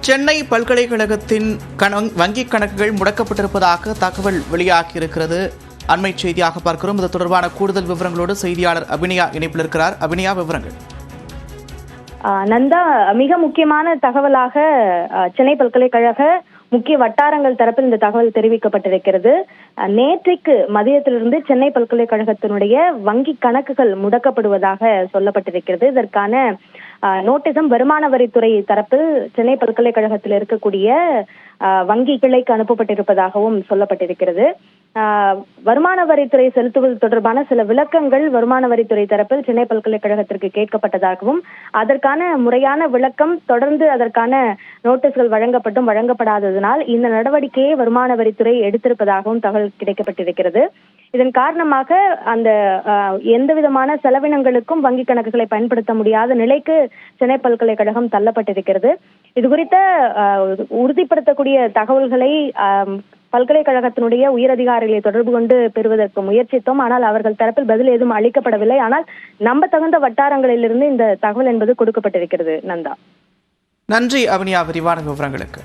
சென்னை பல்கலைக்கழகத்தின் வங்கிக் கணக்குகள் முடக்கப்பட்டிருப்பதாக தகவல் வெளியாகியிருக்கிறது. அண்மை செய்தியாக பார்க்கிறோம். இது தொடர்பான கூடுதல் விவரங்களோடு செய்தியாளர் அபிநயா இணைப்பில் இருக்கிறார். அபிநயா, விவரங்கள். நந்தா, மிக முக்கியமான தகவலாக சென்னை பல்கலைக்கழக முக்கிய வட்டாரங்கள் தரப்பில் இந்த தகவல் தெரிவிக்கப்பட்டிருக்கிறது. நேற்றைக்கு மதியத்திலிருந்து சென்னை பல்கலைக்கழகத்தினுடைய வங்கி கணக்குகள் முடக்கப்படுவதாக சொல்லப்பட்டிருக்கிறது. இதற்கான நோட்டீஸும் வருமான வரித்துறை தரப்பில் சென்னை பல்கலைக்கழகத்தில் இருக்கக்கூடிய வங்கி கிளைக்கு அனுப்பப்பட்டிருப்பதாகவும் சொல்லப்பட்டிருக்கிறது. வருமான வரித்துறை செலுத்துவது தொடர்பான சில விளக்கங்கள் வருமான வரித்துறை தரப்பில் சென்னை பல்கலைக்கழகத்திற்கு கேட்கப்பட்டதாகவும் அதற்கான முறையான விளக்கம் தொடர்ந்து அதற்கான நோட்டீஸ்கள் வழங்கப்பட்டும் வழங்கப்படாததனால் இந்த நடவடிக்கையை வருமான வரித்துறை எடுத்திருப்பதாகவும் தகவல் கிடைக்கப்பட்டிருக்கிறது. இதன் காரணமாக அந்த எந்த விதமான செலவினங்களுக்கும் வங்கி கணக்குகளை பயன்படுத்த முடியாத நிலைக்கு சென்னை பல்கலைக்கழகம் தள்ளப்பட்டிருக்கிறது. இது குறித்த உறுதிப்படுத்தக்கூடிய தகவல்களை பல்கலைக்கழகத்தினுடைய உயரதிகாரிகளை தொடர்பு கொண்டு பெறுவதற்கு முயற்சித்தோம். ஆனால் அவர்கள் தரப்பில் பதில் எதுவும் அளிக்கப்படவில்லை. ஆனால் நம்ப தகுந்த வட்டாரங்களிலிருந்து இந்த தகவல் என்பது கொடுக்கப்பட்டிருக்கிறது. நந்தா, நன்றி அபிநயா, விரிவான விவரங்களுக்கு.